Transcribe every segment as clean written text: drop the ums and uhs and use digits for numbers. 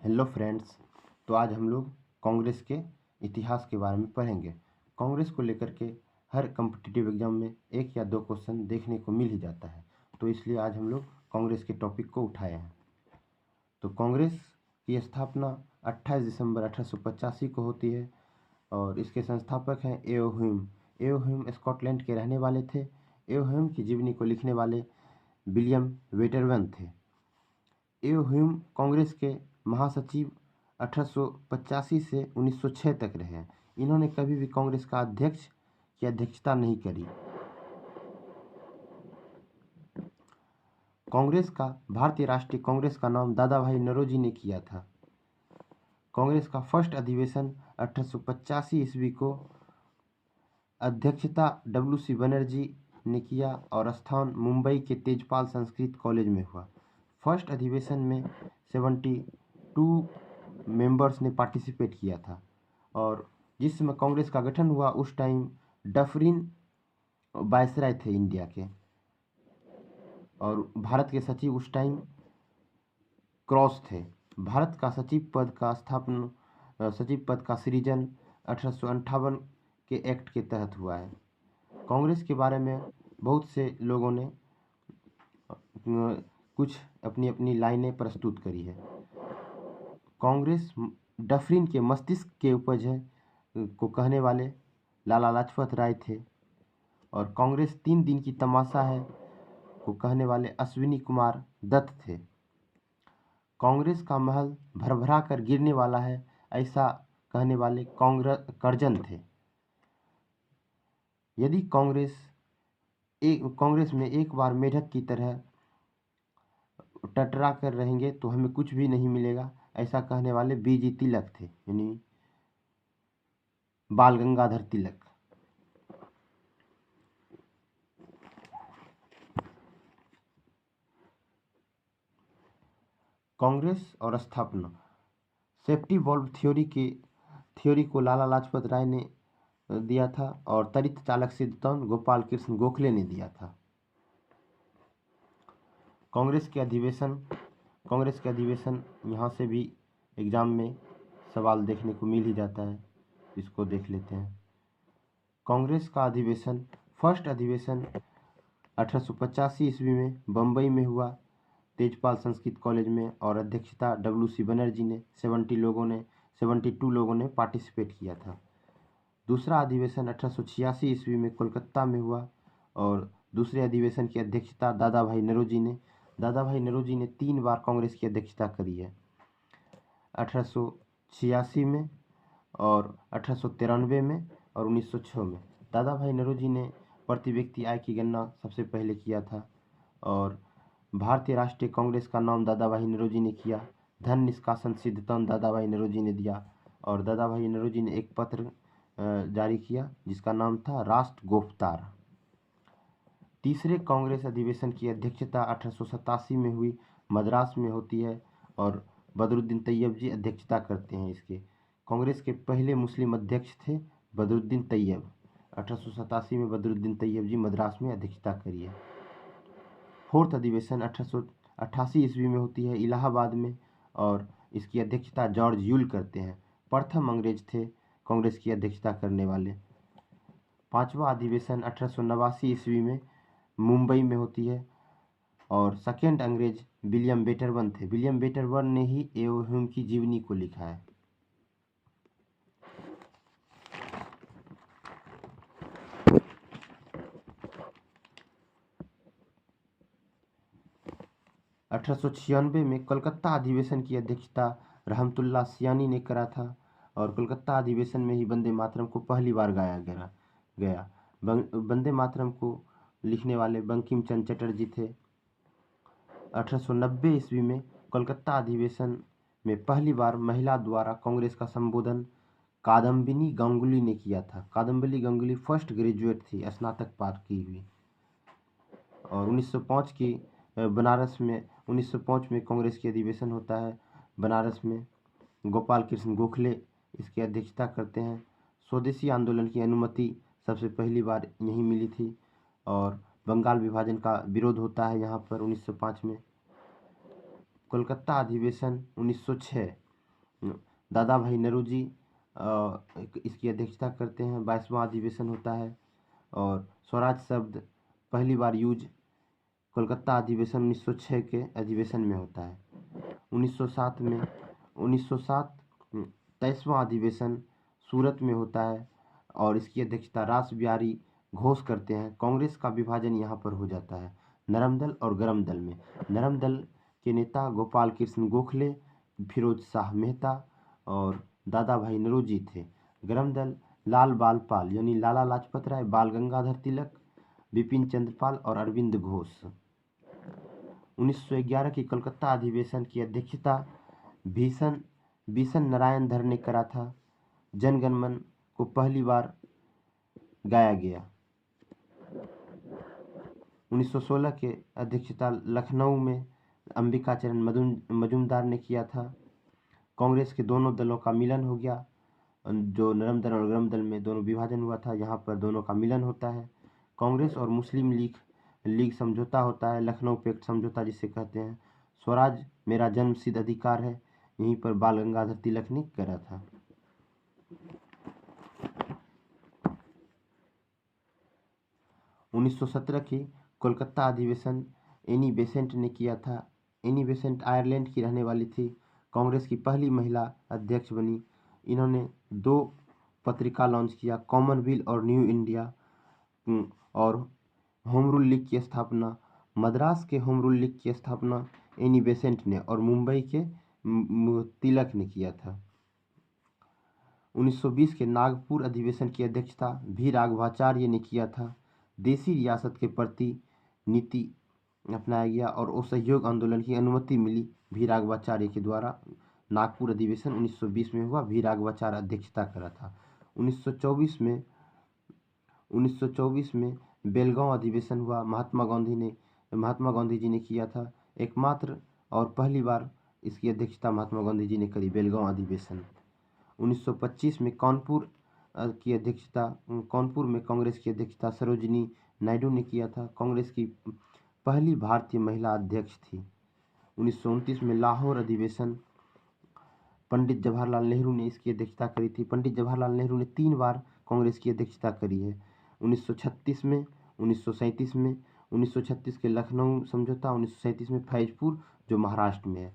Hello friends. तो आज हम लोग कांग्रेस के इतिहास के बारे में पढ़ेंगे। कांग्रेस को लेकर के हर कम्पिटिटिव एग्जाम में एक या दो क्वेश्चन देखने को मिल ही जाता है, तो इसलिए आज हम लोग कांग्रेस के टॉपिक को उठाए हैं। तो कांग्रेस की स्थापना 28 दिसंबर 1885 को होती है और इसके संस्थापक हैं एओ ह्यूम। एओ ह्यूम स्कॉटलैंड के रहने वाले थे। एओ ह्यूम की जीवनी को लिखने वाले विलियम वेटरवन थे। एओ ह्यूम कांग्रेस के महासचिव 1885 से 1906 तक रहे हैं। इन्होंने कभी भी कांग्रेस का अध्यक्ष की अध्यक्षता नहीं करी। भारतीय राष्ट्रीय कांग्रेस का नाम दादा भाई नौरोजी ने किया था। कांग्रेस का फर्स्ट अधिवेशन 1885 ईस्वी को अध्यक्षता डब्ल्यू.सी. बनर्जी ने किया और स्थान मुंबई के तेजपाल संस्कृत कॉलेज में हुआ। फर्स्ट अधिवेशन में 72 मेंबर्स ने पार्टिसिपेट किया था और जिस समय कांग्रेस का गठन हुआ उस टाइम डफरिन वायसराय थे इंडिया के, और भारत के सचिव उस टाइम क्रॉस थे। भारत का सचिव पद का सृजन 1858 के एक्ट के तहत हुआ है। कांग्रेस के बारे में बहुत से लोगों ने कुछ अपनी अपनी लाइनें प्रस्तुत करी है। कांग्रेस डफरिन के मस्तिष्क के उपज है को कहने वाले लाला लाजपत राय थे, और कांग्रेस 3 दिन की तमाशा है को कहने वाले अश्विनी कुमार दत्त थे। कांग्रेस का महल भरभरा कर गिरने वाला है ऐसा कहने वाले करजन थे। यदि कांग्रेस में एक बार मेढक की तरह टटरा कर रहेंगे तो हमें कुछ भी नहीं मिलेगा ऐसा कहने वाले बीजी तिलक थे, यानी बाल गंगाधर तिलक। कांग्रेस और स्थापना। सेफ्टी वॉल्व थ्योरी को लाला लाजपत राय ने दिया था और त्वरित चालक सिद्धांत गोपाल कृष्ण गोखले ने दिया था। कांग्रेस के अधिवेशन यहाँ से भी एग्जाम में सवाल देखने को मिल ही जाता है, इसको देख लेते हैं। कांग्रेस का फर्स्ट अधिवेशन 1885 ईस्वी में बम्बई में हुआ तेजपाल संस्कृत कॉलेज में, और अध्यक्षता डब्ल्यू.सी. बनर्जी ने 72 लोगों ने पार्टिसिपेट किया था। दूसरा अधिवेशन 1886 ईस्वी में कोलकाता में हुआ और दूसरे अधिवेशन की अध्यक्षता दादा भाई नौरोजी ने 3 बार कांग्रेस की अध्यक्षता करी है, 1886 में और 1893 में और 1906 में। दादा भाई नौरोजी ने प्रति व्यक्ति आय की गणना सबसे पहले किया था और भारतीय राष्ट्रीय कांग्रेस का नाम दादा भाई नौरोजी ने किया। धन निष्कासन सिद्धांत दादा भाई नौरोजी ने दिया और दादा भाई नौरोजी ने एक पत्र जारी किया जिसका नाम था राष्ट्र गोफ्तार। तीसरे कांग्रेस अधिवेशन की अध्यक्षता 1887 में हुई, मद्रास में होती है और बदरुद्दीन तैयब जी अध्यक्षता करते हैं इसके। कांग्रेस के पहले मुस्लिम अध्यक्ष थे बदरुद्दीन तैयब। 1887 में बदरुद्दीन तैयब जी मद्रास में अध्यक्षता करी है। फोर्थ अधिवेशन 1888 ईस्वी में होती है इलाहाबाद में और इसकी अध्यक्षता जॉर्ज यूल करते हैं। प्रथम अंग्रेज थे कांग्रेस की अध्यक्षता करने वाले। पांचवा अधिवेशन 1889 ईस्वी में मुंबई में होती है और सेकेंड अंग्रेज विलियम वेटरवन थे। विलियम वेटरवन ने ही एओ ह्यूम की जीवनी को लिखा है। (1896) में कोलकाता अधिवेशन की अध्यक्षता रहमतुल्लाह सियानी ने करा था और कोलकाता अधिवेशन में ही वंदे मातरम को पहली बार गाया गया। वंदे मातरम को लिखने वाले बंकिम चंद्र चटर्जी थे। 1890 ईस्वी में कोलकाता अधिवेशन में पहली बार महिला द्वारा कांग्रेस का संबोधन कादम्बिनी गांगुली ने किया था। कादम्बिनी गांगुली फर्स्ट ग्रेजुएट थी, स्नातक पास की हुई। और 1905 में कांग्रेस की अधिवेशन होता है बनारस में। गोपाल कृष्ण गोखले इसकी अध्यक्षता करते हैं। स्वदेशी आंदोलन की अनुमति सबसे पहली बार यहीं मिली थी और बंगाल विभाजन का विरोध होता है यहाँ पर 1905 में। कोलकाता अधिवेशन 1906 दादा भाई नौरोजी इसकी अध्यक्षता करते हैं। 22वां अधिवेशन होता है। और स्वराज शब्द पहली बार यूज कोलकाता अधिवेशन 1906 के अधिवेशन में होता है। 1907 में 1907 23वां अधिवेशन सूरत में होता है और इसकी अध्यक्षता रास बिहारी घोष करते हैं। कांग्रेस का विभाजन यहाँ पर हो जाता है नरम दल और गरम दल में। नरम दल के नेता गोपाल कृष्ण गोखले, फिरोज शाह मेहता और दादा भाई नौरोजी थे। गरम दल लाल बाल पाल यानी लाला लाजपत राय, बाल गंगाधर तिलक, बिपिन चंद्र पाल और अरविंद घोष। 1911 की कोलकाता अधिवेशन की अध्यक्षता भीषण नारायण धर ने करा था। जनगणमन को पहली बार गाया गया। 1916 के अध्यक्षता लखनऊ में अंबिकाचरण मजूमदार ने किया था। कांग्रेस के दोनों दलों का मिलन हो गया। जो नरम दल और गरम दल में दोनों विभाजन हुआ था, यहाँ पर दोनों का मिलन होता है। कांग्रेस और मुस्लिम लीग समझौता होता है, लखनऊ पैक्ट समझौता जिसे कहते हैं। स्वराज मेरा जन्मसिद्ध अधिकार है, यहीं पर बाल गंगाधर तिलक ने करा था। उन्नीस 1917 की कोलकाता अधिवेशन एनी बेसेंट ने किया था। एनी बेसेंट आयरलैंड की रहने वाली थी। कांग्रेस की पहली महिला अध्यक्ष बनी। इन्होंने 2 पत्रिका लॉन्च किया, कॉमनवेल्थ और न्यू इंडिया। और होम रूल लीग की स्थापना, मद्रास के होम रूल लीग की स्थापना एनी बेसेंट ने और मुंबई के तिलक ने किया था। 1920 के नागपुर अधिवेशन की अध्यक्षता भी राघवाचार्य ने किया था। देशी रियासत के प्रति नीति अपनाया गया और असहयोग आंदोलन की अनुमति मिली भी राघवाचार्य के द्वारा। नागपुर अधिवेशन 1920 में हुआ, भी राघवाचार्य अध्यक्षता करा था। 1924 में बेलगांव अधिवेशन हुआ। महात्मा गांधी जी ने किया था। एकमात्र और पहली बार इसकी अध्यक्षता महात्मा गांधी जी ने करी, बेलगांव अधिवेशन। 1925 में कानपुर में कांग्रेस की अध्यक्षता सरोजिनी नायडू ने किया था। कांग्रेस की पहली भारतीय महिला अध्यक्ष थी। 1929 में लाहौर अधिवेशन पंडित जवाहरलाल नेहरू ने इसकी अध्यक्षता करी थी। पंडित जवाहरलाल नेहरू ने 3 बार कांग्रेस की अध्यक्षता करी है। 1936 में, 1937 में, 1936 के लखनऊ समझौता, 1937 में फैजपुर जो महाराष्ट्र में है।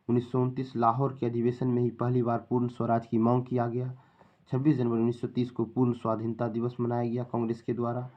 1929 लाहौर के अधिवेशन में ही पहली बार पूर्ण स्वराज की मांग किया गया। 26 जनवरी 1930 को पूर्ण स्वाधीनता दिवस मनाया गया कांग्रेस के द्वारा।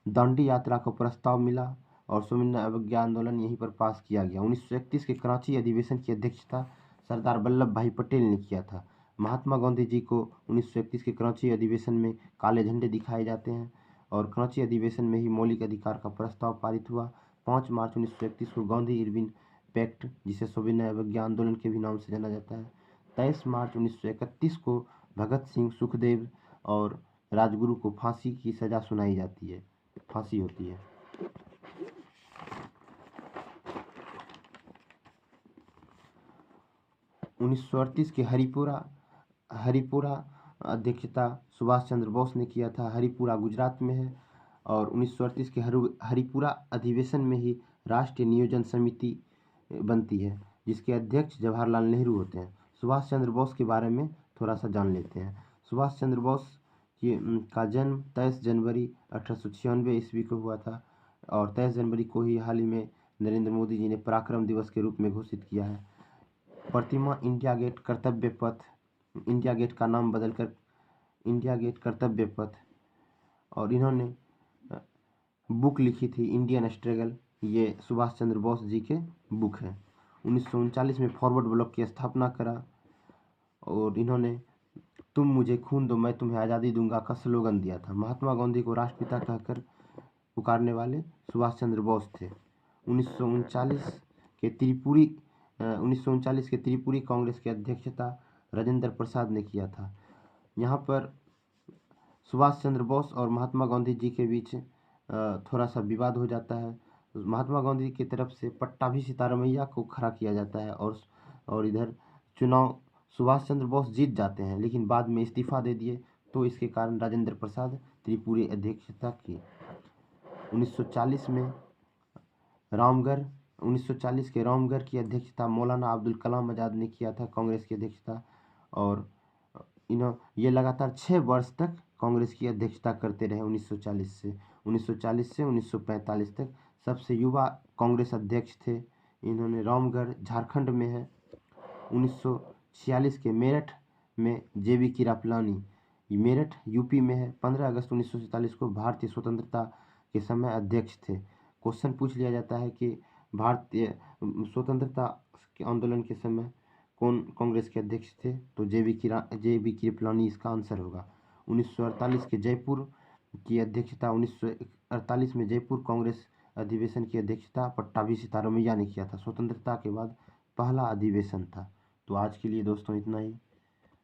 दांडी यात्रा को प्रस्ताव मिला और स्वाधीनता अवज्ञा आंदोलन यहीं पर पास किया गया। 1931 के कराची अधिवेशन की अध्यक्षता सरदार वल्लभ भाई पटेल ने किया था। महात्मा गांधी जी को 1931 के कराची अधिवेशन में काले झंडे दिखाए जाते हैं और कराची अधिवेशन में ही मौलिक अधिकार का प्रस्ताव पारित हुआ। 5 मार्च 1931 को गांधी इरविन पैक्ट, जिसे स्वाधीनता अवज्ञा आंदोलन के भी नाम से जाना जाता है। 23 मार्च 1931 को भगत सिंह, सुखदेव और राजगुरु को फांसी की सजा सुनाई जाती है, फांसी होती है। उन्नीस सौ 1938 के हरिपुरा अध्यक्षता सुभाष चंद्र बोस ने किया था। हरिपुरा गुजरात में है और 1938 के हरिपुरा अधिवेशन में ही राष्ट्रीय नियोजन समिति बनती है, जिसके अध्यक्ष जवाहरलाल नेहरू होते हैं। सुभाष चंद्र बोस के बारे में थोड़ा सा जान लेते हैं। सुभाष चंद्र बोस का जन्म 23 जनवरी 1896 ईस्वी को हुआ था और 23 जनवरी को ही हाल ही में नरेंद्र मोदी जी ने पराक्रम दिवस के रूप में घोषित किया है। प्रतिमा इंडिया गेट कर्तव्य पथ, इंडिया गेट का नाम बदलकर इंडिया गेट कर्तव्य पथ। और इन्होंने बुक लिखी थी इंडियन स्ट्रगल, ये सुभाष चंद्र बोस जी के बुक है। 1939 में फॉरवर्ड ब्लॉक की स्थापना करा और इन्होंने तुम मुझे खून दो मैं तुम्हें आज़ादी दूंगा का स्लोगन दिया था। महात्मा गांधी को राष्ट्रपिता कहकर पुकारने वाले सुभाष चंद्र बोस थे। 1939 के त्रिपुरी कांग्रेस की अध्यक्षता राजेंद्र प्रसाद ने किया था। यहाँ पर सुभाष चंद्र बोस और महात्मा गांधी जी के बीच थोड़ा सा विवाद हो जाता है। महात्मा गांधी की तरफ से पट्टाभी सीतारमैया को खड़ा किया जाता है और इधर चुनाव सुभाष चंद्र बोस जीत जाते हैं, लेकिन बाद में इस्तीफा दे दिए, तो इसके कारण राजेंद्र प्रसाद त्रिपुरी अध्यक्षता की। 1940 में रामगढ़ 1940 के रामगढ़ की अध्यक्षता मौलाना अब्दुल कलाम आज़ाद ने किया था, कांग्रेस की अध्यक्षता। और ये लगातार 6 वर्ष तक कांग्रेस की अध्यक्षता करते रहे 1940 से 1945 तक। सबसे युवा कांग्रेस अध्यक्ष थे। इन्होंने रामगढ़ झारखंड में है। 1946 के मेरठ में जेबी कृपलानी, मेरठ यूपी में है। 15 अगस्त 1947 को भारतीय स्वतंत्रता के समय अध्यक्ष थे। क्वेश्चन पूछ लिया जाता है कि भारतीय स्वतंत्रता के आंदोलन के समय कौन कांग्रेस के अध्यक्ष थे, तो जेबी कृपलानी इसका आंसर होगा। 1948 के जयपुर की अध्यक्षता 1948 में जयपुर कांग्रेस अधिवेशन की अध्यक्षता पट्टाभी सितारोमैया ने किया था। स्वतंत्रता के बाद पहला अधिवेशन था। तो आज के लिए दोस्तों इतना ही।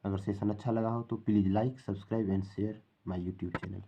अगर सेशन अच्छा लगा हो तो please like, subscribe and share my YouTube channel.